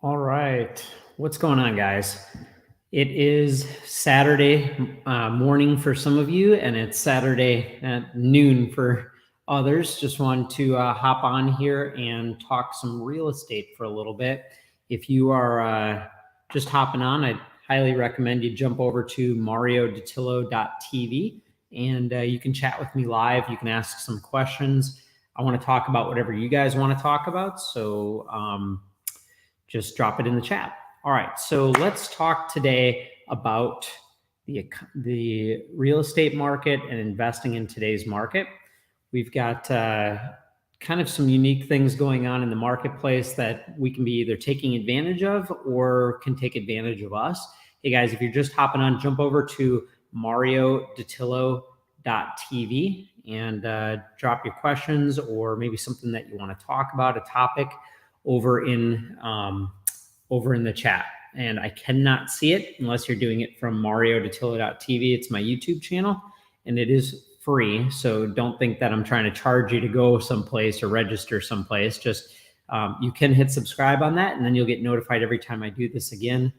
All right. What's going on, guys? It is Saturday morning for some of you, and it's Saturday at noon for others. Just want to hop on here and talk some real estate for a little bit. If you are just hopping on, I highly recommend you jump over to mariodattilo.tv and you can chat with me live. You can ask some questions. I want to talk about whatever you guys want to talk about. So, just drop it in the chat. All right, so let's talk today about the real estate market and investing in today's market. We've got kind of some unique things going on in the marketplace that we can be either taking advantage of or can take advantage of us. Hey guys, if you're just hopping on, jump over to mariodattilo.tv and drop your questions or maybe something that you want to talk about, a topic over in the chat. And I cannot see it unless you're doing it from mariodattilo.tv. It's my YouTube channel and it is free. So don't think that I'm trying to charge you to go someplace or register someplace. Just you can hit subscribe on that and then you'll get notified every time I do this again.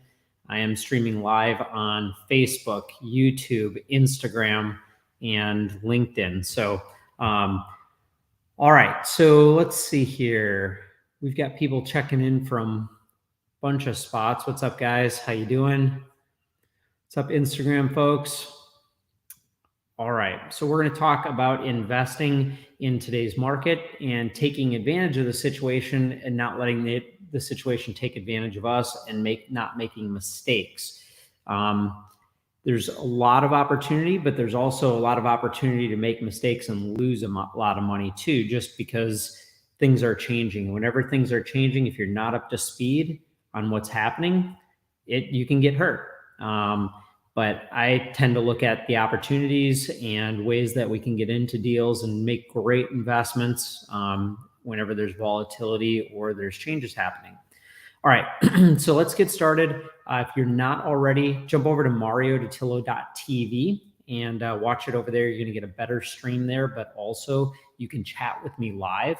I am streaming live on Facebook, YouTube, Instagram, and LinkedIn. So, all right. So let's see here. We've got people checking in from a bunch of spots. What's up, guys? How you doing? What's up, Instagram folks? All right, so we're going to talk about investing in today's market and taking advantage of the situation and not letting the situation take advantage of us and not making mistakes. There's a lot of opportunity, but there's also a lot of opportunity to make mistakes and lose a lot of money too, just because things are changing. Whenever things are changing, if you're not up to speed on what's happening, you can get hurt. But I tend to look at the opportunities and ways that we can get into deals and make great investments whenever there's volatility or there's changes happening. All right, so let's get started. If you're not already, jump over to mariodattilo.tv and watch it over there. You're going to get a better stream there, but also you can chat with me live.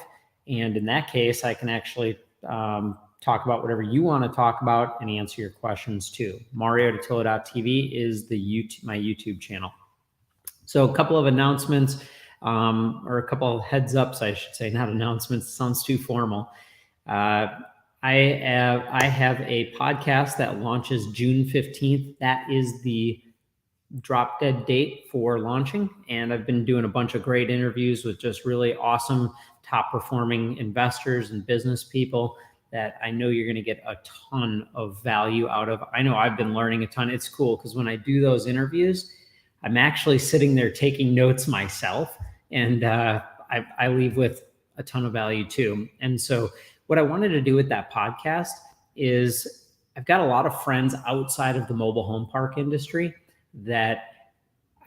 And in that case, I can actually talk about whatever you want to talk about and answer your questions too. mariodattilo.tv is my YouTube channel. So a couple of announcements or a couple of heads ups, I should say, not announcements. It sounds too formal. I have a podcast that launches June 15th. That is the drop dead date for launching. And I've been doing a bunch of great interviews with just really awesome top performing investors and business people that I know you're going to get a ton of value out of. I know I've been learning a ton. It's cool because when I do those interviews, I'm actually sitting there taking notes myself, and I leave with a ton of value too. And so what I wanted to do with that podcast is I've got a lot of friends outside of the mobile home park industry that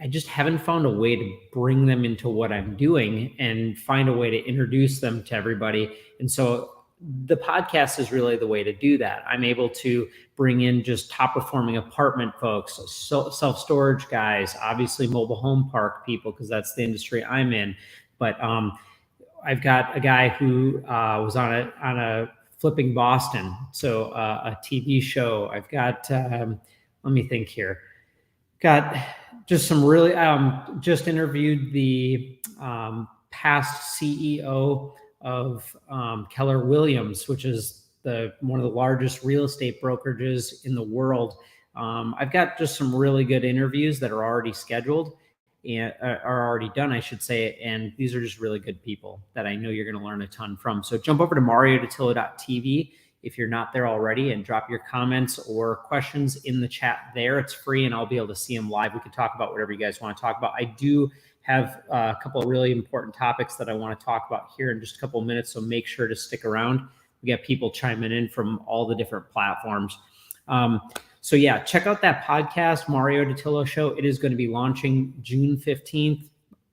I just haven't found a way to bring them into what I'm doing and find a way to introduce them to everybody. And so the podcast is really the way to do that. I'm able to bring in just top performing apartment folks, self-storage guys, obviously mobile home park people, because that's the industry I'm in. But I've got a guy who was on a Flipping Boston, so a TV show. I've got, let me think here. Got just some really, just interviewed the past CEO of Keller Williams, which is one of the largest real estate brokerages in the world. I've got just some really good interviews that are already scheduled and are already done, I should say. And these are just really good people that I know you're going to learn a ton from. So jump over to mariodattilo.tv if you're not there already and drop your comments or questions in the chat there. It's free and I'll be able to see them live. We can talk about whatever you guys want to talk about. I do have a couple of really important topics that I want to talk about here in just a couple of minutes. So make sure to stick around. We got people chiming in from all the different platforms. So yeah, check out that podcast, Mario Dattilo Show. It is going to be launching June 15th.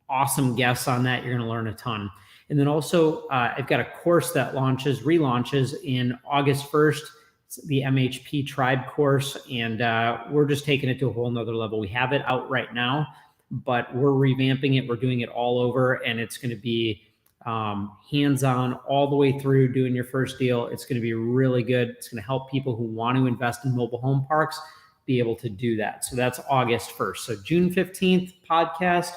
Awesome guests on that. You're going to learn a ton. And then also I've got a course that relaunches in August 1st. It's the MHP Tribe course. And we're just taking it to a whole nother level. We have it out right now, but we're revamping it. We're doing it all over. And it's going to be hands-on all the way through doing your first deal. It's going to be really good. It's going to help people who want to invest in mobile home parks be able to do that. So that's August 1st. So June 15th podcast,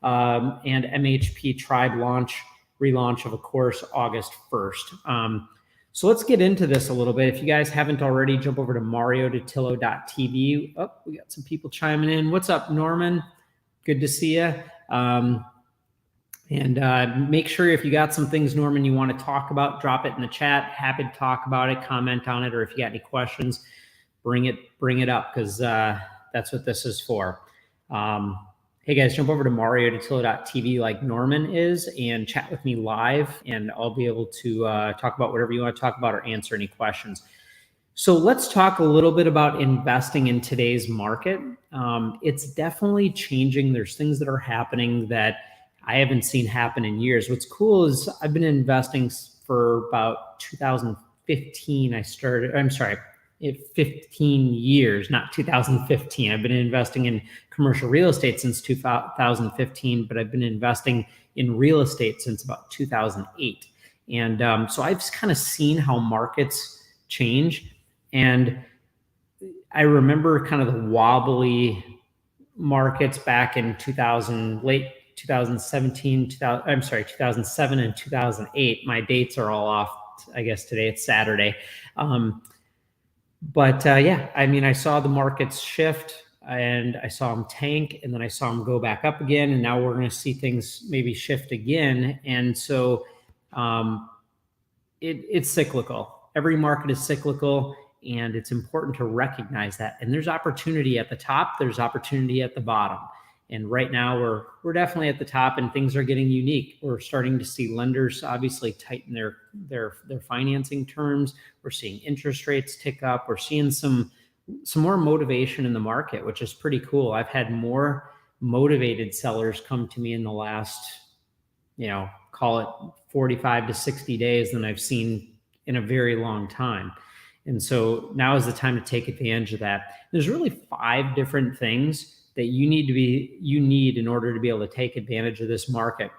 and MHP Tribe relaunch of a course August 1st. So let's get into this a little bit. If you guys haven't already, jump over to Dattilo.tv. Oh, we got some people chiming in. What's up, Norman? Good to see you. And make sure if you got some things, Norman, you want to talk about, drop it in the chat. Happy to talk about it, comment on it, or if you got any questions, bring it up, because that's what this is for. Hey guys, jump over to Dattilo.tv like Norman is and chat with me live, and I'll be able to talk about whatever you want to talk about or answer any questions. So let's talk a little bit about investing in today's market. It's definitely changing. There's things that are happening that I haven't seen happen in years. What's cool is I've been investing for about 2015. 15 years, not 2015. I've been investing in commercial real estate since 2015, but I've been investing in real estate since about 2008. And so I've kind of seen how markets change. And I remember kind of the wobbly markets back in late 2007 and 2008. My dates are all off. I guess today it's Saturday. Yeah, I mean, I saw the markets shift and I saw them tank, and then I saw them go back up again. And now we're going to see things maybe shift again. And so it's cyclical. Every market is cyclical, and it's important to recognize that. And there's opportunity at the top. There's opportunity at the bottom. And right now we're definitely at the top, and things are getting unique. We're starting to see lenders obviously tighten their financing terms. We're seeing interest rates tick up. We're seeing some more motivation in the market, which is pretty cool. I've had more motivated sellers come to me in the last, call it 45 to 60 days than I've seen in a very long time. And so now is the time to take advantage of that. There's really 5 different things that you need in order to be able to take advantage of this market.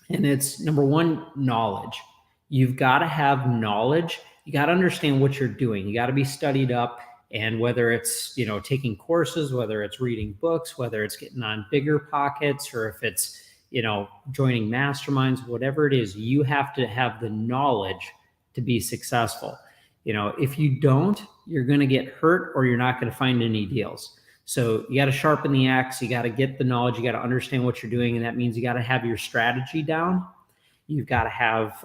And it's number 1, knowledge. You've got to have knowledge. You got to understand what you're doing. You got to be studied up. And whether it's, taking courses, whether it's reading books, whether it's getting on bigger pockets, or if it's, joining masterminds, whatever it is, you have to have the knowledge to be successful. If you don't, you're going to get hurt, or you're not going to find any deals. So you got to sharpen the axe. You got to get the knowledge. You got to understand what you're doing. And that means you got to have your strategy down. You've got to have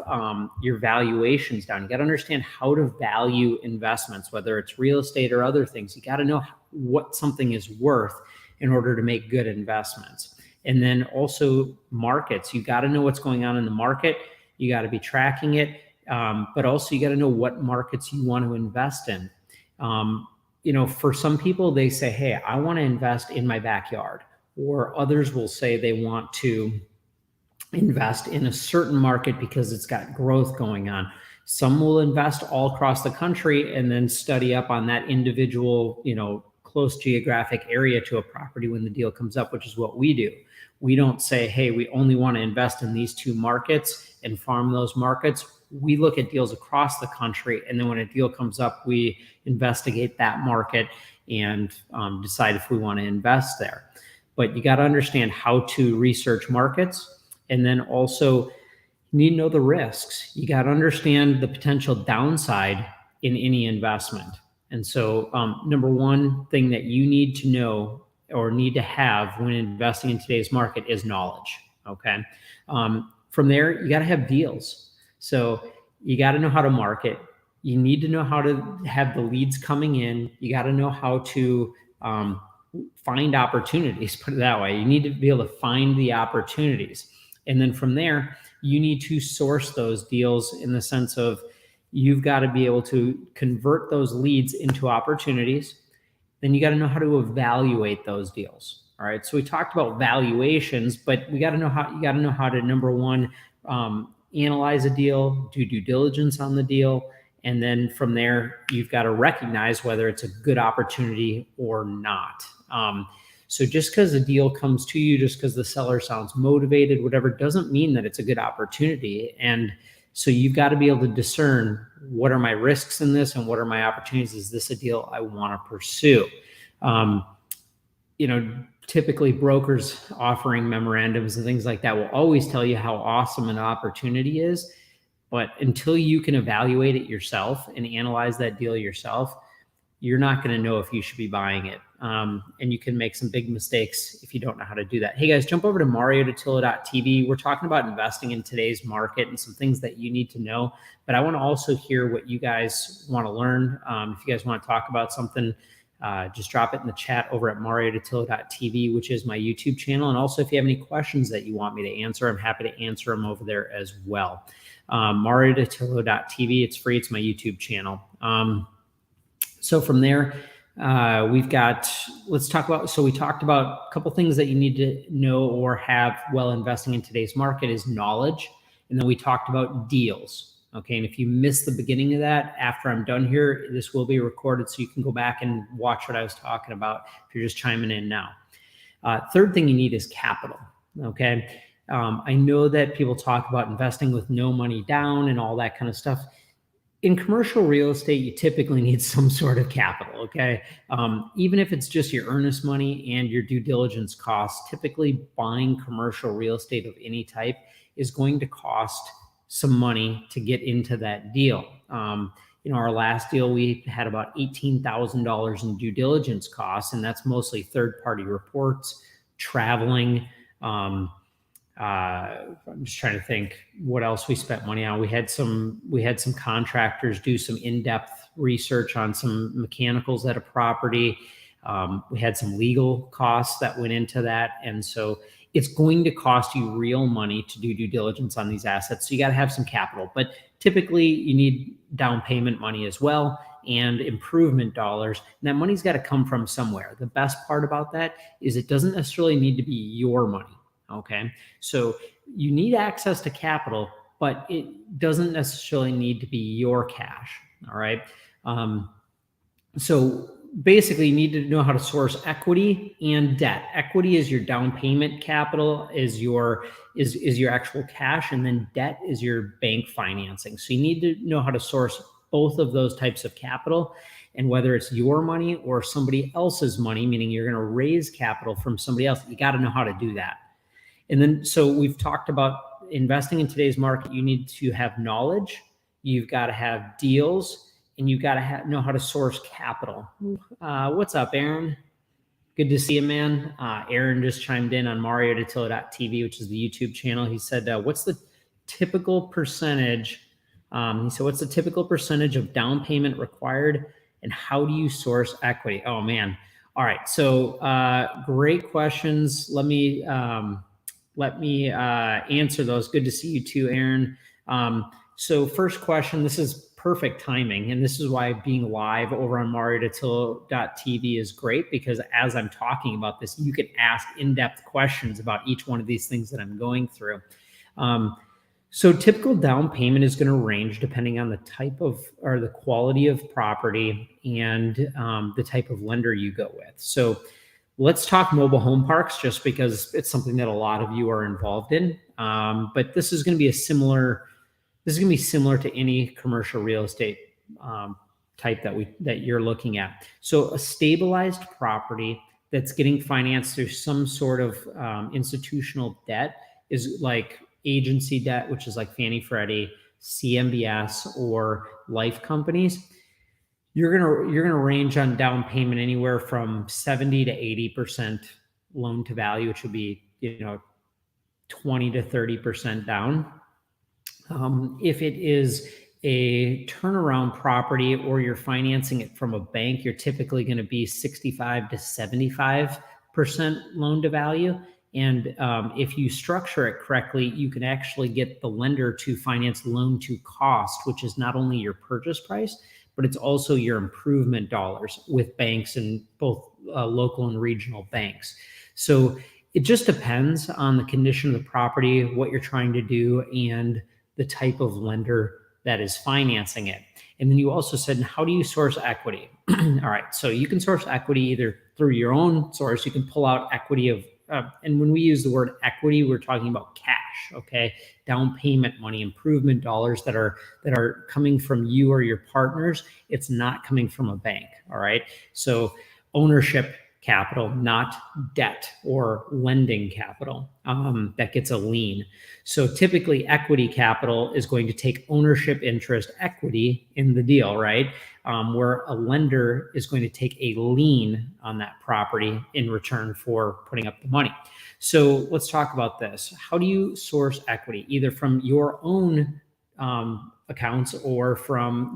your valuations down. You got to understand how to value investments, whether it's real estate or other things. You got to know what something is worth in order to make good investments. And then also markets. You got to know what's going on in the market. You got to be tracking it. But also you got to know what markets you want to invest in. For some people, they say, hey, I want to invest in my backyard. Or others will say they want to invest in a certain market because it's got growth going on. Some will invest all across the country and then study up on that individual, close geographic area to a property when the deal comes up, which is what we do. We don't say, hey, we only want to invest in these 2 markets and farm those markets. We look at deals across the country, and then when a deal comes up, we investigate that market and decide if we want to invest there. But you got to understand how to research markets, and then also you need to know the risks. You got to understand the potential downside in any investment. And so number 1 thing that you need to know or need to have when investing in today's market is knowledge. Okay. From there, you got to have deals. So you got to know how to market. You need to know how to have the leads coming in. You got to know how to find opportunities, put it that way. You need to be able to find the opportunities. And then from there, you need to source those deals in the sense of you've got to be able to convert those leads into opportunities. Then you got to know how to evaluate those deals. All right. So we talked about valuations, but you got to know how to, number 1, analyze a deal, do due diligence on the deal. And then from there, you've got to recognize whether it's a good opportunity or not. So just because a deal comes to you, just because the seller sounds motivated, whatever, doesn't mean that it's a good opportunity. And so you've got to be able to discern, what are my risks in this and what are my opportunities? Is this a deal I want to pursue? Typically brokers offering memorandums and things like that will always tell you how awesome an opportunity is. But until you can evaluate it yourself and analyze that deal yourself, you're not going to know if you should be buying it. And you can make some big mistakes if you don't know how to do that. Hey guys, jump over to Dattilo.tv. We're talking about investing in today's market and some things that you need to know. But I want to also hear what you guys want to learn. If you guys want to talk about something, just drop it in the chat over at Dattilo.tv, which is my YouTube channel. And also, if you have any questions that you want me to answer, I'm happy to answer them over there as well. Dattilo.tv, it's free. It's my YouTube channel. So from there, let's talk about, so we talked about a couple things that you need to know or have while investing in today's market is knowledge. And then we talked about deals. Okay. And if you missed the beginning of that, after I'm done here, this will be recorded so you can go back and watch what I was talking about if you're just chiming in now. Third thing you need is capital. Okay. I know that people talk about investing with no money down and all that kind of stuff. In commercial real estate, you typically need some sort of capital, okay? Even if it's just your earnest money and your due diligence costs, typically buying commercial real estate of any type is going to cost some money to get into that deal. Our last deal, we had about $18,000 in due diligence costs, and that's mostly third-party reports, traveling, I'm just trying to think what else we spent money on. We had some contractors do some in-depth research on some mechanicals at a property. We had some legal costs that went into that. And so it's going to cost you real money to do due diligence on these assets. So you got to have some capital, but typically you need down payment money as well and improvement dollars. And that money's got to come from somewhere. The best part about that is it doesn't necessarily need to be your money. Okay, so you need access to capital, but it doesn't necessarily need to be your cash. All right. So basically, you need to know how to source equity and debt. Equity is your down payment capital, is your actual cash, and then debt is your bank financing. So you need to know how to source both of those types of capital. And whether it's your money or somebody else's money, meaning you're going to raise capital from somebody else, you got to know how to do that. And then, so we've talked about investing in today's market. You need to have knowledge, you've got to have deals, and you've got to know how to source capital. What's up, Aaron? Good to see you, man. Aaron just chimed in on Dattilo.tv, which is the YouTube channel. He said, what's the typical percentage? What's the typical percentage of down payment required, and how do you source equity? Oh, man. All right. So great questions. Let me answer those. Good to see you too, Aaron. So first question, this is perfect timing. And this is why being live over on Dattilo.tv is great, because as I'm talking about this, you can ask in-depth questions about each one of these things that I'm going through. So typical down payment is going to range depending on the type of, or the quality of property and the type of lender you go with. So let's talk mobile home parks, just because it's something that a lot of you are involved in. But this is going to be similar to any commercial real estate type that you're looking at. So a stabilized property that's getting financed through some sort of institutional debt is like agency debt, which is like Fannie Freddie, CMBS, or life companies. You're gonna range on down payment anywhere from 70 to 80% loan to value, which would be 20 to 30% down. If it is a turnaround property or you're financing it from a bank, you're typically going to be 65 to 75% loan to value. And if you structure it correctly, you can actually get the lender to finance loan to cost, which is not only your purchase price, but it's also your improvement dollars with banks, and both local and regional banks. So it just depends on the condition of the property, what you're trying to do, and the type of lender that is financing it. And then you also said, how do you source equity? All right, so you can source equity either through your own source. You can pull out equity of, and when we use the word equity, we're talking about cash, okay? Down payment money, improvement dollars that are coming from you or your partners. It's not coming from a bank, all right? So ownership capital, not debt or lending capital that gets a lien. So typically equity capital is going to take ownership interest equity in the deal, right? Where a lender is going to take a lien on that property in return for putting up the money. So let's talk about this. How do you source equity? Either from your own accounts or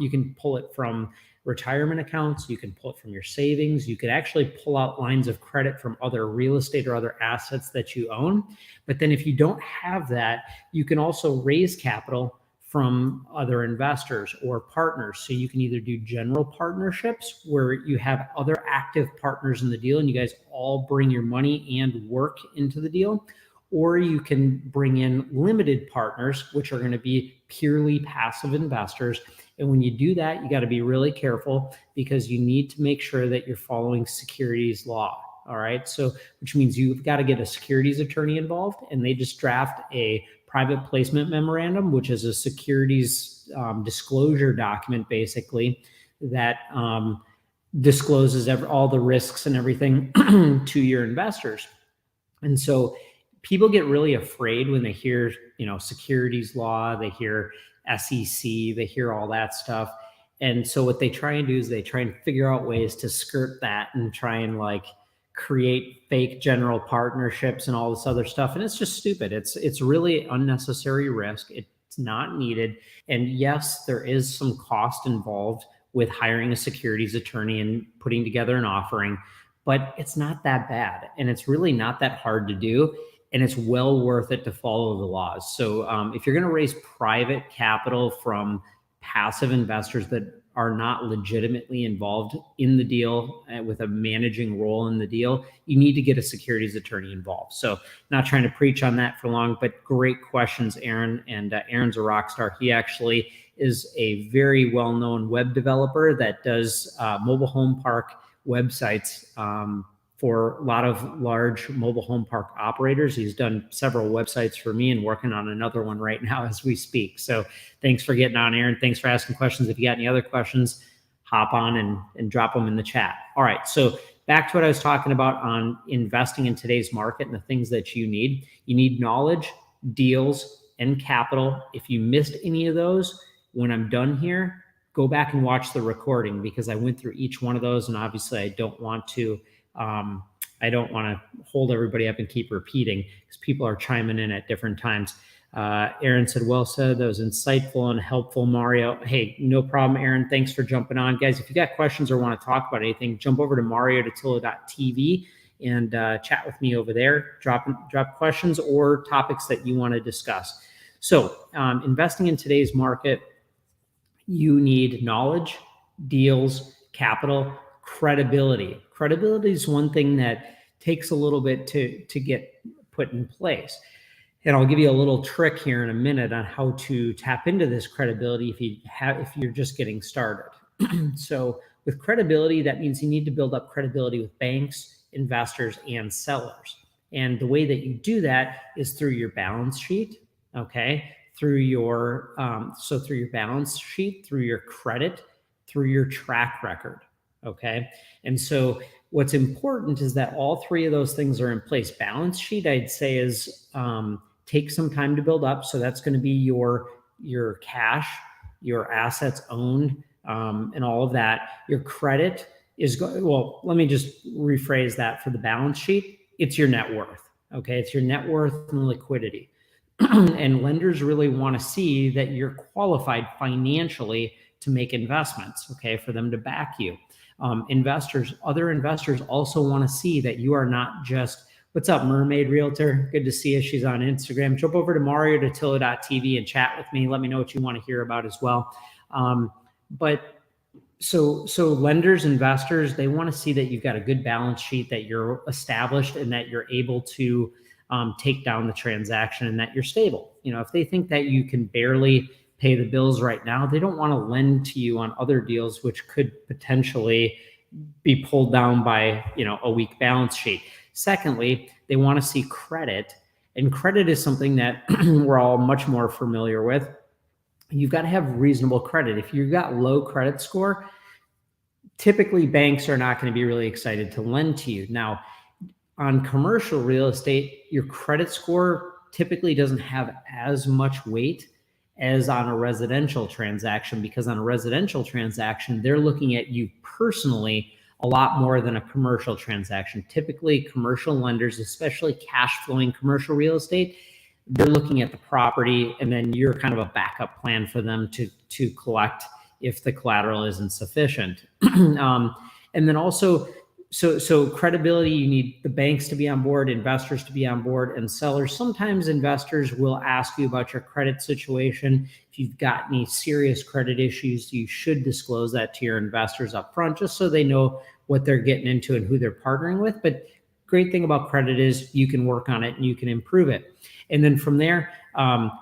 you can pull it from retirement accounts, you can pull it from your savings, you could actually pull out lines of credit from other real estate or other assets that you own. But then if you don't have that, you can also raise capital from other investors or partners. So you can either do general partnerships where you have other active partners in the deal and you guys all bring your money and work into the deal, or you can bring in limited partners, which are going to be purely passive investors. And when you do that, you got to be really careful because you need to make sure that you're following securities law. All right. So, which means you've got to get a securities attorney involved, and they just draft a private placement memorandum, which is a securities disclosure document, basically, that discloses all the risks and everything to your investors. And so people get really afraid when they hear, securities law, they hear SEC, they hear all that stuff. And so what they try and do is they try and figure out ways to skirt that and try and create fake general partnerships and all this other stuff. And it's just stupid. It's really unnecessary risk. It's not needed. And yes, there is some cost involved with hiring a securities attorney and putting together an offering, but it's not that bad. And it's really not that hard to do. And it's well worth it to follow the laws. So if you're going to raise private capital from passive investors that are not legitimately involved in the deal with a managing role in the deal, you need to get a securities attorney involved. So not trying to preach on that for long, but great questions, Aaron. And Aaron's a rock star. He actually is a very well-known web developer that does mobile home park websites for a lot of large mobile home park operators. He's done several websites for me and working on another one right now as we speak. So thanks for getting on, Aaron. Thanks for asking questions. If you got any other questions, hop on and drop them in the chat. All right, so back to what I was talking about on investing in today's market and the things that you need. You need knowledge, deals, and capital. If you missed any of those, when I'm done here, go back and watch the recording because I went through each one of those, and obviously I don't want to hold everybody up and keep repeating because people are chiming in at different times. Aaron said, well said. That was insightful and helpful, Mario. Hey, no problem, Aaron. Thanks for jumping on. Guys, if you got questions or want to talk about anything, jump over to Dattilo.tv and chat with me over there. Drop questions or topics that you want to discuss. So investing in today's market, you need knowledge, deals, capital, credibility. Credibility is one thing that takes a little bit to get put in place. And I'll give you a little trick here in a minute on how to tap into this credibility if you're just getting started. So with credibility, that means you need to build up credibility with banks, investors, and sellers. And the way that you do that is through your balance sheet, okay? Through your balance sheet, through your credit, through your track record, okay? And so what's important is that all three of those things are in place. Balance sheet, I'd say, is take some time to build up. So that's going to be your cash, your assets owned, and all of that. Your credit is let me just rephrase that for the balance sheet. It's your net worth, okay? It's your net worth and liquidity. And lenders really want to see that you're qualified financially to make investments, okay, for them to back you. Other investors also want to see that you are not just, what's up, Mermaid Realtor? Good to see you. She's on Instagram. Jump over to Dattilo.tv and chat with me. Let me know what you want to hear about as well. So lenders, investors, they want to see that you've got a good balance sheet, that you're established, and that you're able to take down the transaction and that you're stable. If they think that you can barely pay the bills right now. They don't want to lend to you on other deals, which could potentially be pulled down by, a weak balance sheet. Secondly, they want to see credit, and credit is something that we're all much more familiar with. You've got to have reasonable credit. If you've got low credit score, typically banks are not going to be really excited to lend to you. Now, on commercial real estate, your credit score typically doesn't have as much weight as on a residential transaction, because on a residential transaction, they're looking at you personally a lot more than a commercial transaction. Typically, commercial lenders, especially cash flowing commercial real estate, they're looking at the property, and then you're kind of a backup plan for them to collect if the collateral isn't sufficient. And then also, so credibility, you need the banks to be on board, investors to be on board, and sellers. Sometimes investors will ask you about your credit situation. If you've got any serious credit issues, you should disclose that to your investors up front, just so they know what they're getting into and who they're partnering with. But great thing about credit is you can work on it and you can improve it. And then from there,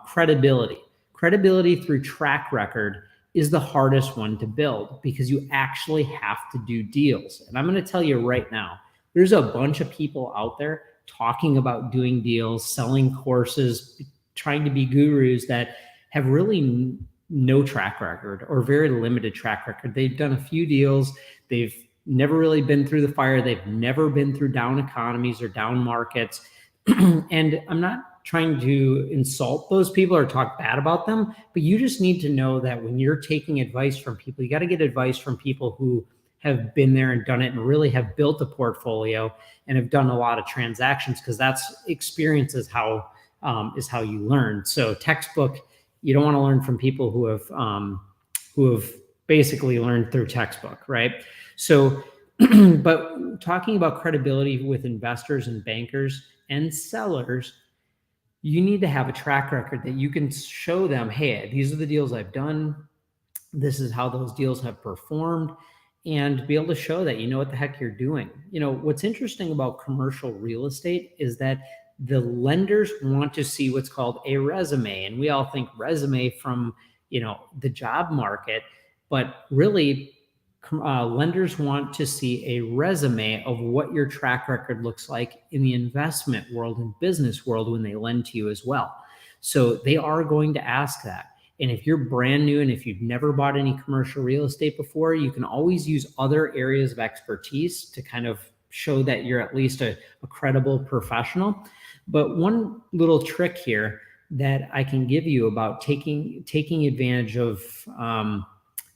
credibility. Credibility through track record is the hardest one to build, because you actually have to do deals. And I'm going to tell you right now, there's a bunch of people out there talking about doing deals, selling courses, trying to be gurus that have really no track record or very limited track record. They've done a few deals. They've never really been through the fire. They've never been through down economies or down markets. And I'm not trying to insult those people or talk bad about them, but you just need to know that when you're taking advice from people, you got to get advice from people who have been there and done it and really have built a portfolio and have done a lot of transactions, because that's experience is how you learn. So textbook, you don't want to learn from people who have basically learned through textbook, right? So, but talking about credibility with investors and bankers and sellers, you need to have a track record that you can show them, hey, these are the deals I've done. This is how those deals have performed, and be able to show that you know what the heck you're doing. What's interesting about commercial real estate is that the lenders want to see what's called a resume. And we all think resume from, the job market, but really lenders want to see a resume of what your track record looks like in the investment world and business world when they lend to you as well. So they are going to ask that. And if you're brand new and if you've never bought any commercial real estate before, you can always use other areas of expertise to kind of show that you're at least a credible professional. But one little trick here that I can give you about taking advantage of,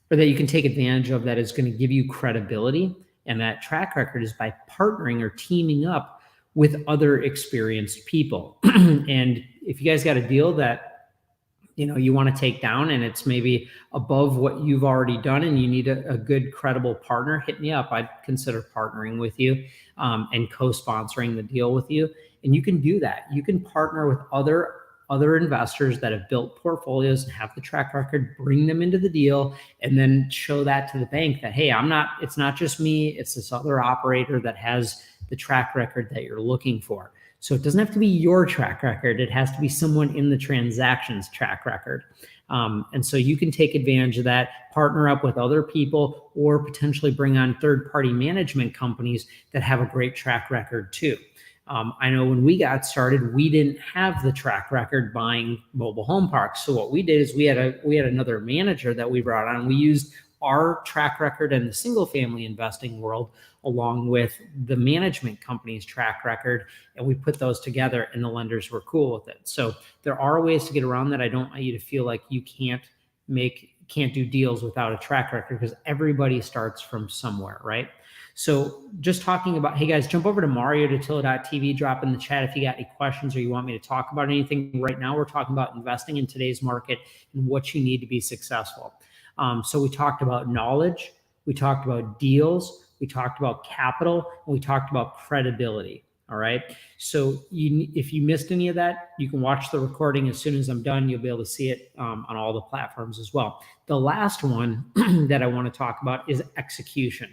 or that you can take advantage of, that is going to give you credibility and that track record, is by partnering or teaming up with other experienced people. And if you guys got a deal that you want to take down and it's maybe above what you've already done and you need a good credible partner, hit me up. I'd consider partnering with you and co-sponsoring the deal with you. And you can do that. You can partner with other investors that have built portfolios and have the track record, bring them into the deal, and then show that to the bank that, hey, it's not just me, it's this other operator that has the track record that you're looking for. So it doesn't have to be your track record. It has to be someone in the transaction's track record. And so you can take advantage of that, partner up with other people, or potentially bring on third-party management companies that have a great track record too. I know when we got started, we didn't have the track record buying mobile home parks. So what we did is we had another manager that we brought on. We used our track record in the single family investing world along with the management company's track record, and we put those together, and the lenders were cool with it. So there are ways to get around that. I don't want you to feel like you can't do deals without a track record, because everybody starts from somewhere, right? So just talking about, hey guys, jump over to Dattilo.tv, drop in the chat if you got any questions or you want me to talk about anything. Right now, we're talking about investing in today's market and what you need to be successful. So we talked about knowledge, we talked about deals, we talked about capital, and we talked about credibility. All right. So if you missed any of that, you can watch the recording as soon as I'm done. You'll be able to see it on all the platforms as well. The last one that I want to talk about is execution.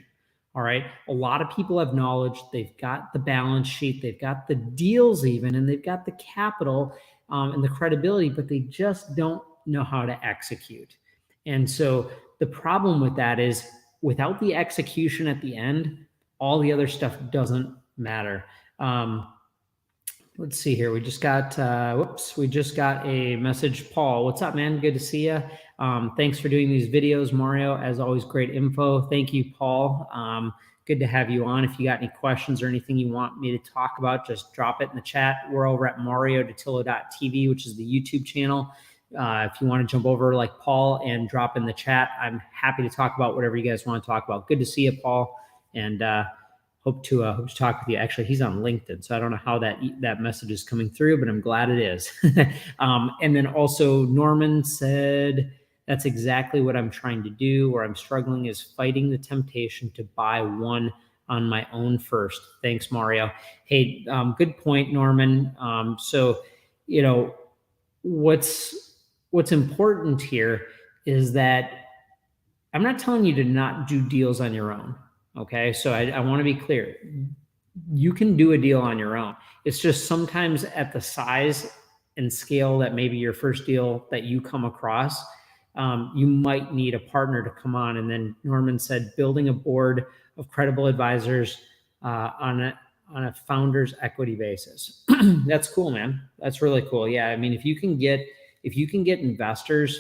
All right. A lot of people have knowledge. They've got the balance sheet, they've got the deals even, and they've got the capital and the credibility, but they just don't know how to execute. And so the problem with that is without the execution at the end, all the other stuff doesn't matter. Let's see here. We just got a message. Paul, what's up, man? Good to see you. Thanks for doing these videos, Mario. As always, great info. Thank you, Paul. Good to have you on. If you got any questions or anything you want me to talk about, just drop it in the chat. We're over at Dattilo.tv, which is the YouTube channel. If you want to jump over like Paul and drop in the chat, I'm happy to talk about whatever you guys want to talk about. Good to see you, Paul. And hope to talk with you. Actually, he's on LinkedIn, so I don't know how that message is coming through, but I'm glad it is. And then also Norman said, that's exactly what I'm trying to do. Where I'm struggling is fighting the temptation to buy one on my own first. Thanks, Mario. Hey, good point, Norman. So, what's important here is that I'm not telling you to not do deals on your own. Okay, so I want to be clear. You can do a deal on your own. It's just sometimes at the size and scale that maybe your first deal that you come across, you might need a partner to come on. And then Norman said, building a board of credible advisors on a founder's equity basis. That's cool, man. That's really cool. Yeah, I mean, if you can get investors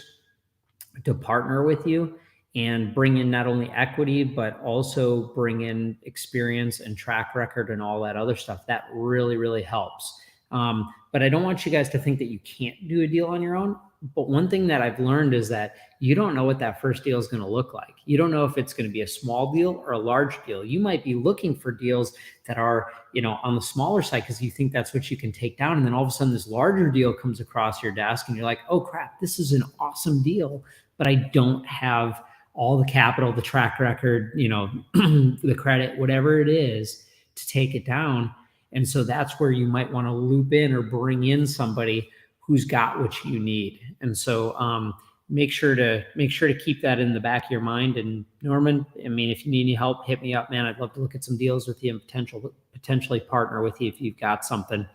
to partner with you and bring in not only equity, but also bring in experience and track record and all that other stuff, that really, really helps. But I don't want you guys to think that you can't do a deal on your own. But one thing that I've learned is that you don't know what that first deal is going to look like. You don't know if it's going to be a small deal or a large deal. You might be looking for deals that are, on the smaller side because you think that's what you can take down. And then all of a sudden this larger deal comes across your desk and you're like, oh crap, this is an awesome deal, but I don't have all the capital, the track record, the credit, whatever it is to take it down. And so that's where you might want to loop in or bring in somebody who's got what you need. And so make sure to keep that in the back of your mind. And Norman, I mean, if you need any help, hit me up, man. I'd love to look at some deals with you and potentially partner with you if you've got something.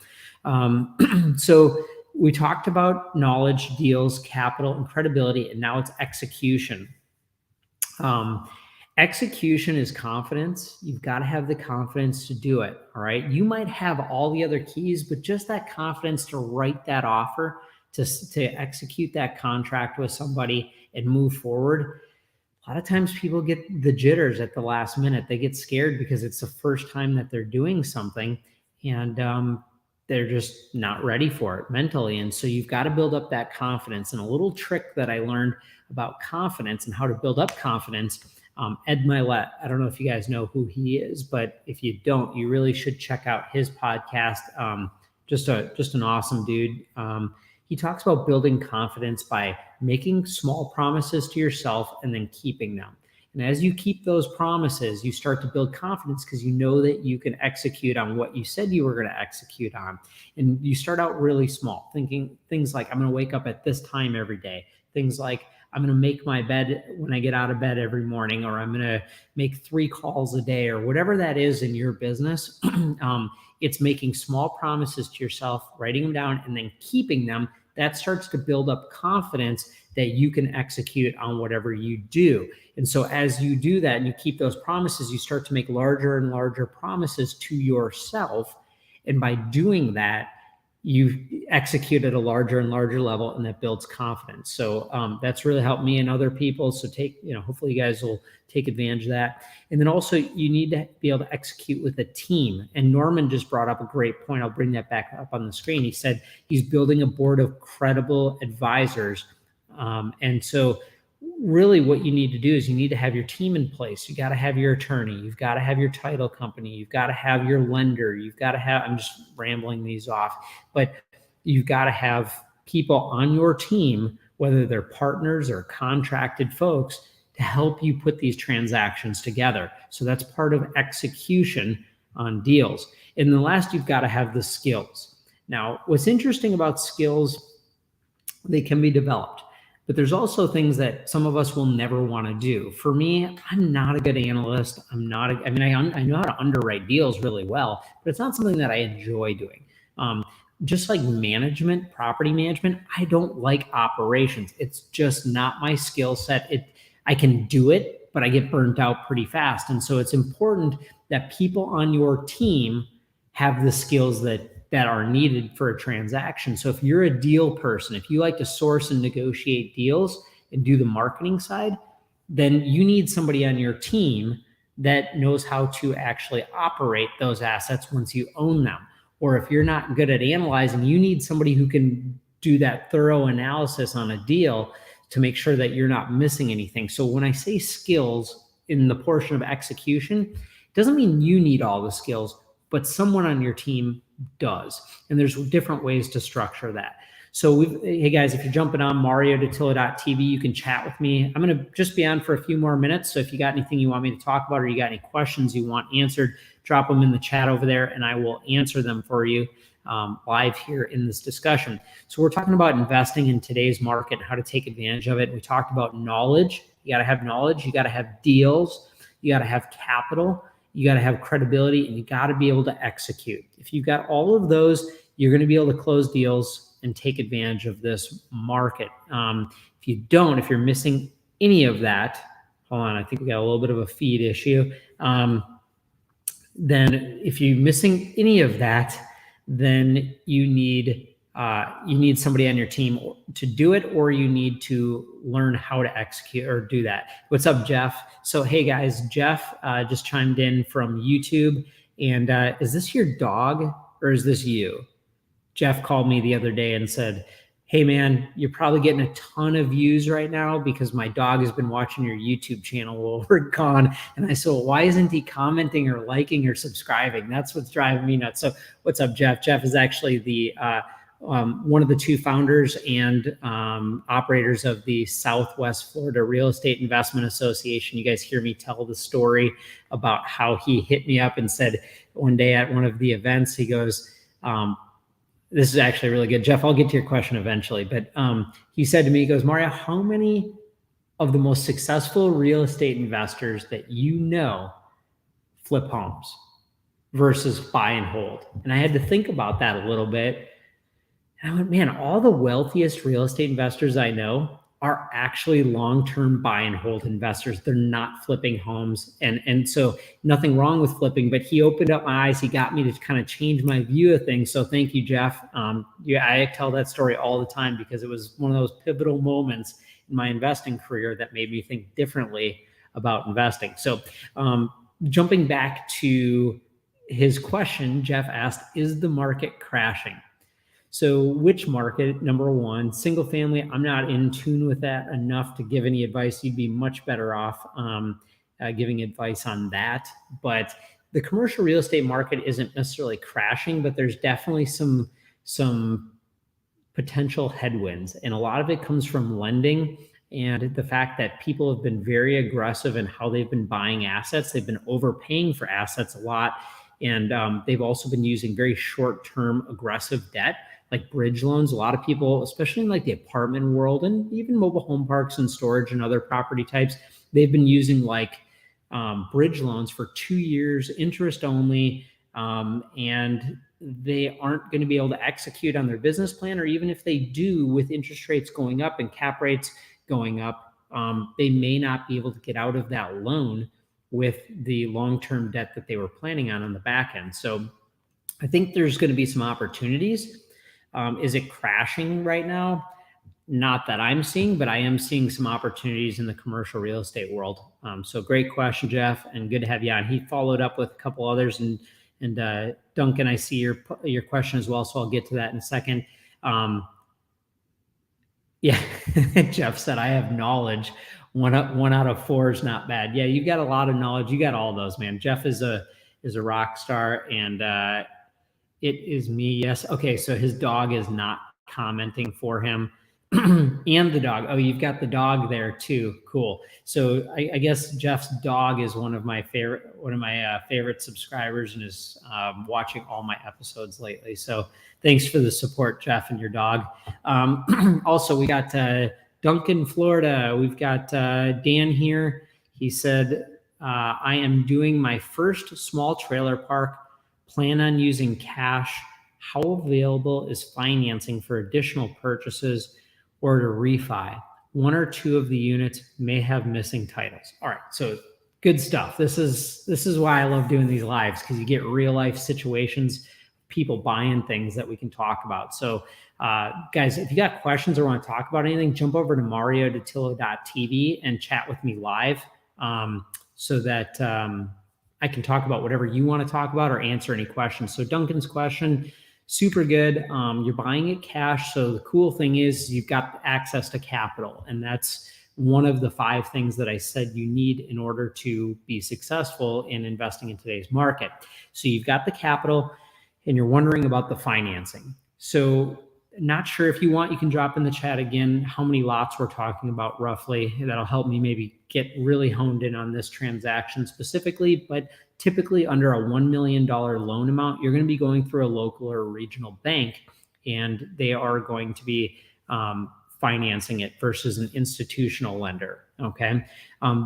So we talked about knowledge, deals, capital, and credibility, and now it's execution. Execution is confidence. You've got to have the confidence to do it. All right. You might have all the other keys, but just that confidence to write that offer, to execute that contract with somebody and move forward. A lot of times people get the jitters at the last minute. They get scared because it's the first time that they're doing something and they're just not ready for it mentally. And so you've got to build up that confidence. And a little trick that I learned about confidence and how to build up confidence, Ed Milet, I don't know if you guys know who he is, but if you don't, you really should check out his podcast. Just an awesome dude. He talks about building confidence by making small promises to yourself and then keeping them. And as you keep those promises, you start to build confidence because you know that you can execute on what you said you were going to execute on. And you start out really small, thinking things like, I'm going to wake up at this time every day. Things like, I'm going to make my bed when I get out of bed every morning, or I'm going to make 3 calls a day, or whatever that is in your business. It's making small promises to yourself, writing them down, and then keeping them. That starts to build up confidence that you can execute on whatever you do. And so as you do that and you keep those promises, you start to make larger and larger promises to yourself. And by doing that, you've executed a larger and larger level, and that builds confidence. So that's really helped me and other people. So hopefully you guys will take advantage of that. And then also you need to be able to execute with a team. And Norman just brought up a great point. I'll bring that back up on the screen. He said he's building a board of credible advisors. And so really what you need to do is you need to have your team in place. You got to have your attorney. You've got to have your title company. You've got to have your lender. You've got to have, I'm just rambling these off, but you've got to have people on your team, whether they're partners or contracted folks, to help you put these transactions together. So that's part of execution on deals. And then last, you've got to have the skills. Now, what's interesting about skills, they can be developed. But there's also things that some of us will never want to do. For me, I'm not a good analyst. I know how to underwrite deals really well, but it's not something that I enjoy doing. just like management, property management, I don't like operations. It's just not my skill set. I can do it, but I get burnt out pretty fast. And so it's important that people on your team have the skills that are needed for a transaction. So if you're a deal person, if you like to source and negotiate deals and do the marketing side, then you need somebody on your team that knows how to actually operate those assets once you own them. Or if you're not good at analyzing, you need somebody who can do that thorough analysis on a deal to make sure that you're not missing anything. So when I say skills in the portion of execution, it doesn't mean you need all the skills, but someone on your team does. And there's different ways to structure that. So hey guys, if you're jumping on Dattilo.tv, you can chat with me. I'm going to just be on for a few more minutes. So if you got anything you want me to talk about, or you got any questions you want answered, drop them in the chat over there and I will answer them for you live here in this discussion. So we're talking about investing in today's market and how to take advantage of it. We talked about knowledge. You got to have knowledge. You got to have deals. You got to have capital. You got to have credibility, and you got to be able to execute. If you've got all of those, you're going to be able to close deals and take advantage of this market. If you don't, if you're missing any of that, hold on, I think we got a little bit of a feed issue. Then if you're missing any of that, then you need somebody on your team to do it, or you need to learn how to execute or do that. What's up, Jeff? So, hey guys, Jeff just chimed in from YouTube. And is this your dog or is this you? Jeff called me the other day and said, hey man, you're probably getting a ton of views right now because my dog has been watching your YouTube channel while we're gone. And I said, well, why isn't he commenting or liking or subscribing? That's what's driving me nuts. So what's up, Jeff? Jeff is actually the one of the two founders and operators of the Southwest Florida Real Estate Investment Association. You guys hear me tell the story about how he hit me up and said one day at one of the events, he goes, this is actually really good. Jeff, I'll get to your question eventually, but he said to me, he goes, Mario, how many of the most successful real estate investors that you know flip homes versus buy and hold? And I had to think about that a little bit. And I went, man, all the wealthiest real estate investors I know are actually long-term buy and hold investors. They're not flipping homes. And so nothing wrong with flipping, but he opened up my eyes. He got me to kind of change my view of things. So thank you, Jeff. I tell that story all the time because it was one of those pivotal moments in my investing career that made me think differently about investing. So jumping back to his question, Jeff asked, is the market crashing? So which market? Number one, single family. I'm not in tune with that enough to give any advice. You'd be much better off giving advice on that. But the commercial real estate market isn't necessarily crashing, but there's definitely some potential headwinds. And a lot of it comes from lending and the fact that people have been very aggressive in how they've been buying assets. They've been overpaying for assets a lot. And they've also been using very short-term aggressive debt, like bridge loans. A lot of people, especially in like the apartment world and even mobile home parks and storage and other property types, they've been using like bridge loans for 2 years, interest only, and they aren't going to be able to execute on their business plan, or even if they do, with interest rates going up and cap rates going up, they may not be able to get out of that loan with the long-term debt that they were planning on the back end. So I think there's going to be some opportunities. Is it crashing right now? Not that I'm seeing, but I am seeing some opportunities in the commercial real estate world. So great question, Jeff, and good to have you on. He followed up with a couple others, and Duncan, I see your question as well, so I'll get to that in a second. Yeah, Jeff said, I have knowledge. One out of 4 is not bad. Yeah, you got a lot of knowledge. You got all those, man. Jeff is a rock star, and it is me. Yes. Okay, so his dog is not commenting for him. And the dog. Oh, you've got the dog there too. Cool. So I guess Jeff's dog is one of my favorite subscribers and is watching all my episodes lately. So thanks for the support, Jeff, and your dog. Also, we got Duncan, Florida. We've got Dan here. He said, I am doing my first small trailer park. Plan on using cash How available is financing for additional purchases or to refi? One or two of the units may have missing titles. All right, so good stuff. This is why I love doing these lives, because you get real life situations, people buying things that we can talk about. So guys, if you got questions or want to talk about anything, jump over to Dattilo.tv and chat with me live, so that I can talk about whatever you want to talk about or answer any questions. So Duncan's question, super good. You're buying it cash. So the cool thing is you've got access to capital, and that's one of the 5 things that I said you need in order to be successful in investing in today's market. So you've got the capital and you're wondering about the financing. So not sure, if you want, you can drop in the chat again how many lots we're talking about roughly. That'll help me maybe get really honed in on this transaction specifically. But typically under a $1 million loan amount, you're going to be going through a local or regional bank, and they are going to be financing it versus an institutional lender. Okay.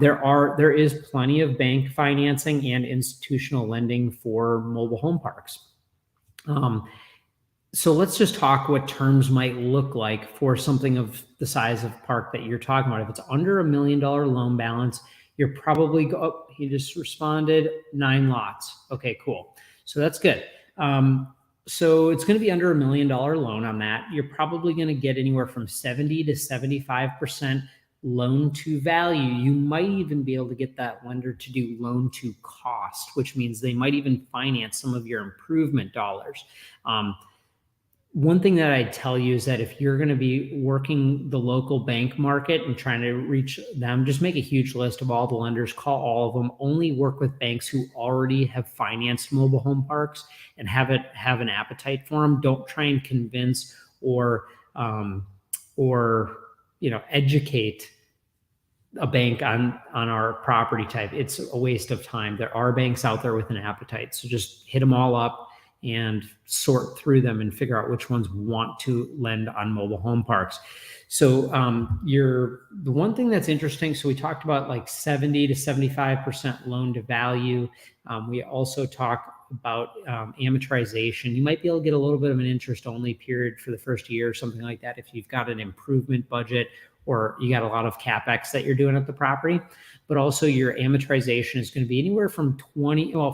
There is plenty of bank financing and institutional lending for mobile home parks. So let's just talk what terms might look like for something of the size of park that you're talking about. If it's under $1 million loan balance, you're probably he just responded 9 lots. Okay, cool. So that's good. So it's going to be under $1 million loan on that. You're probably going to get anywhere from 70 to 75% loan to value. You might even be able to get that lender to do loan to cost, which means they might even finance some of your improvement dollars. One thing that I'd tell you is that if you're going to be working the local bank market and trying to reach them, just make a huge list of all the lenders, call all of them, only work with banks who already have financed mobile home parks and have an appetite for them. Don't try and convince or educate a bank on our property type. It's a waste of time. There are banks out there with an appetite. So just hit them all up and sort through them and figure out which ones want to lend on mobile home parks. So the one thing that's interesting, so we talked about like 70 to 75% loan to value. We also talk about amortization. You might be able to get a little bit of an interest only period for the first year or something like that if you've got an improvement budget or you got a lot of CapEx that you're doing at the property. But also your amortization is going to be anywhere from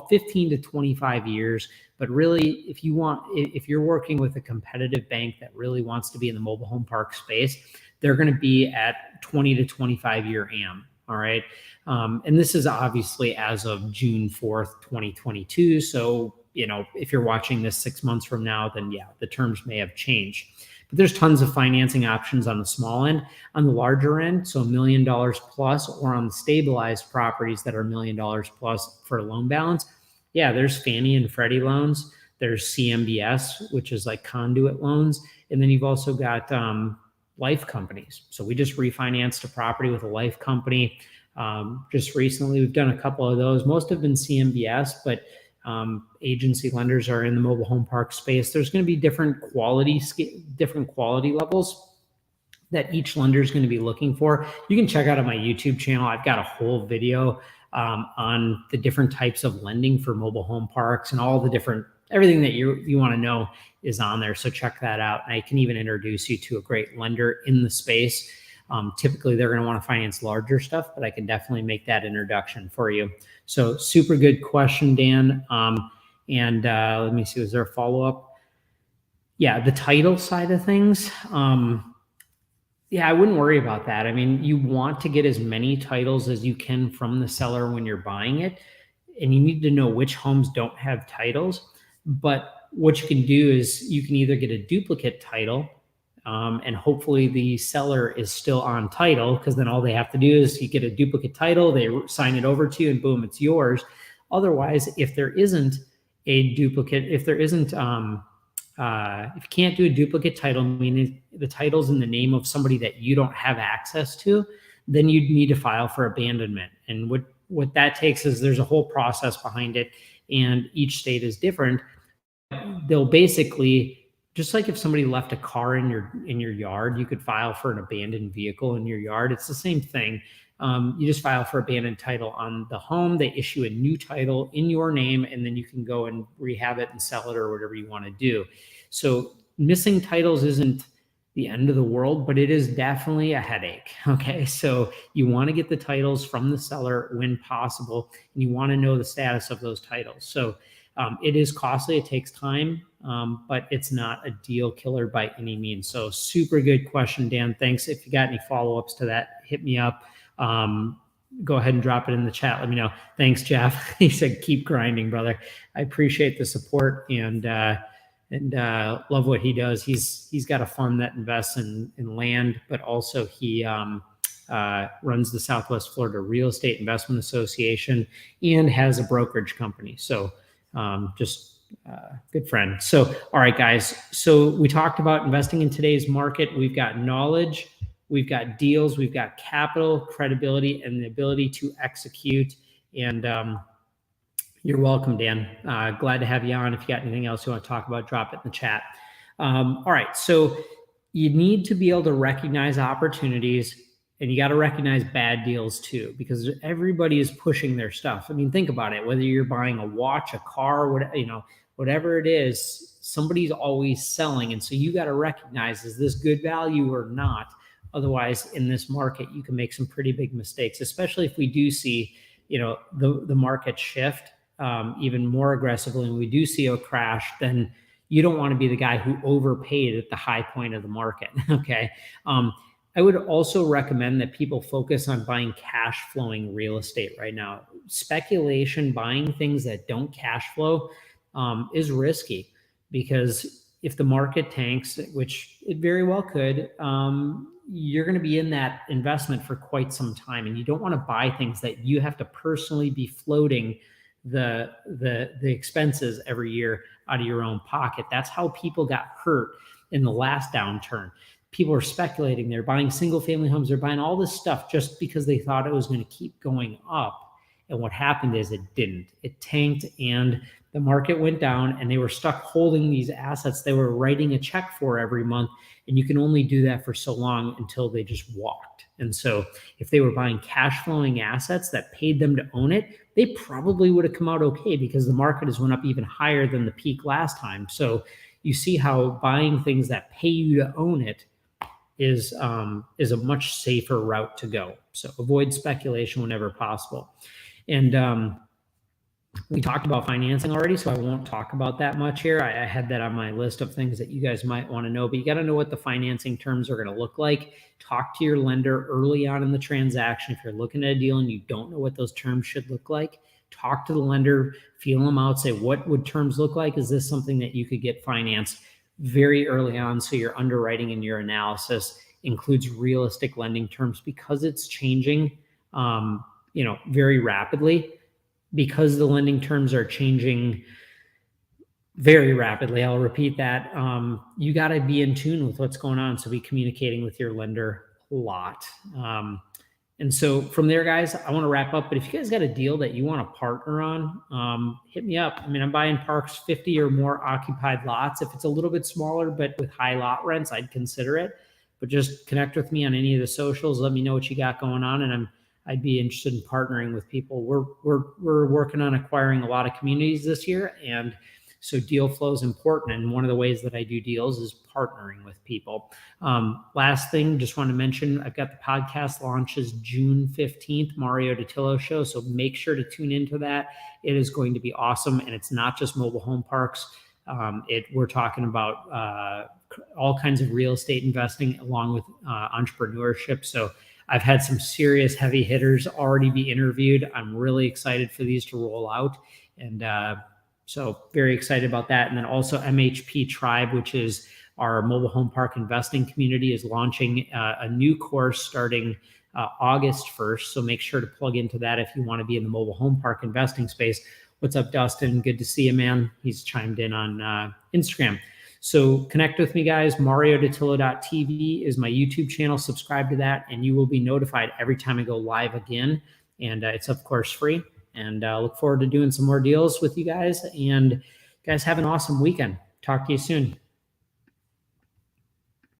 15 to 25 years. But really, if you're working with a competitive bank that really wants to be in the mobile home park space, they're going to be at 20 to 25 year AM. All right. And this is obviously as of June 4th, 2022. So, if you're watching this 6 months from now, then yeah, the terms may have changed. But there's tons of financing options on the small end. On the larger end, so $1 million plus, or on the stabilized properties that are $1 million plus for a loan balance, yeah, there's Fannie and Freddie loans. There's CMBS, which is like conduit loans. And then you've also got life companies. So we just refinanced a property with a life company just recently. We've done a couple of those. Most have been CMBS, but agency lenders are in the mobile home park space. There's going to be different quality levels that each lender is going to be looking for. You can check out on my YouTube channel. I've got a whole video on the different types of lending for mobile home parks, and all the different, everything that you want to know is on there. So check that out. And I can even introduce you to a great lender in the space. Typically they're going to want to finance larger stuff, but I can definitely make that introduction for you. So super good question, Dan. Let me see, was there a follow-up? Yeah, the title side of things. Yeah, I wouldn't worry about that. I mean, you want to get as many titles as you can from the seller when you're buying it, and you need to know which homes don't have titles. But what you can do is you can either get a duplicate title, and hopefully the seller is still on title, because then all they have to do is you get a duplicate title, they sign it over to you, and boom, it's yours. Otherwise, if there isn't a duplicate, if you can't do a duplicate title, meaning the title's in the name of somebody that you don't have access to, then you'd need to file for abandonment. And what that takes is there's a whole process behind it, and each state is different. They'll basically just like if somebody left a car in your yard, you could file for an abandoned vehicle in your yard. It's the same thing. You just file for abandoned title on the home. They issue a new title in your name, and then you can go and rehab it and sell it or whatever you want to do. So missing titles isn't the end of the world, but it is definitely a headache. Okay, so you want to get the titles from the seller when possible, and you want to know the status of those titles. So it is costly, it takes time, but it's not a deal killer by any means. So super good question, Dan. Thanks. If you got any follow-ups to that, hit me up. Go ahead and drop it in the chat. Let me know. Thanks, Jeff. He said, keep grinding, brother. I appreciate the support and love what he does. He's got a fund that invests in land, but also he runs the Southwest Florida Real Estate Investment Association and has a brokerage company. So good friend. So, all right, guys. So we talked about investing in today's market. We've got knowledge, we've got deals, we've got capital, credibility, and the ability to execute. And you're welcome, Dan. Glad to have you on. If you got anything else you want to talk about, drop it in the chat. All right. So you need to be able to recognize opportunities, and you got to recognize bad deals too, because everybody is pushing their stuff. I mean, think about it. Whether you're buying a watch, a car, whatever it is, somebody's always selling. And so you got to recognize, is this good value or not? Otherwise, in this market, you can make some pretty big mistakes, especially if we do see, the market shift even more aggressively, and we do see a crash, then you don't want to be the guy who overpaid at the high point of the market. Okay. I would also recommend that people focus on buying cash flowing real estate right now. Speculation, buying things that don't cash flow is risky, because if the market tanks, which it very well could, you're going to be in that investment for quite some time. And you don't want to buy things that you have to personally be floating the expenses every year out of your own pocket. That's how people got hurt in the last downturn. People are speculating. They're buying single family homes. They're buying all this stuff just because they thought it was going to keep going up. And what happened is it didn't. It tanked and the market went down, and they were stuck holding these assets they were writing a check for every month. And you can only do that for so long until they just walked. And so if they were buying cash flowing assets that paid them to own it, they probably would have come out okay, because the market has went up even higher than the peak last time. So you see how buying things that pay you to own it is a much safer route to go. So avoid speculation whenever possible. And we talked about financing already, so I won't talk about that much here. I had that on my list of things that you guys might want to know, but you got to know what the financing terms are going to look like. Talk to your lender early on in the transaction. If you're looking at a deal and you don't know what those terms should look like, talk to the lender, feel them out, say, what would terms look like? Is this something that you could get financed very early on? So your underwriting and your analysis includes realistic lending terms, because it's changing, very rapidly. Because the lending terms are changing very rapidly, I'll repeat that, you got to be in tune with what's going on. So be communicating with your lender a lot. And so from there, guys, I want to wrap up. But if you guys got a deal that you want to partner on, hit me up. I mean, I'm buying parks, 50 or more occupied lots. If it's a little bit smaller, but with high lot rents, I'd consider it. But just connect with me on any of the socials. Let me know what you got going on. And I'd be interested in partnering with people. We're working on acquiring a lot of communities this year, and so deal flow is important. And one of the ways that I do deals is partnering with people. Last thing, just want to mention, I've got the podcast launches June 15th, Mario Dattilo Show. So make sure to tune into that. It is going to be awesome, and it's not just mobile home parks. We're talking about all kinds of real estate investing along with entrepreneurship. So I've had some serious heavy hitters already be interviewed. I'm really excited for these to roll out. And so very excited about that. And then also MHP Tribe, which is our mobile home park investing community, is launching a new course starting August 1st. So make sure to plug into that if you want to be in the mobile home park investing space. What's up, Dustin? Good to see you, man. He's chimed in on Instagram. So connect with me, guys. MarioDattilo.tv is my YouTube channel. Subscribe to that, and you will be notified every time I go live again. And it's, of course, free. And look forward to doing some more deals with you guys. And guys, have an awesome weekend. Talk to you soon.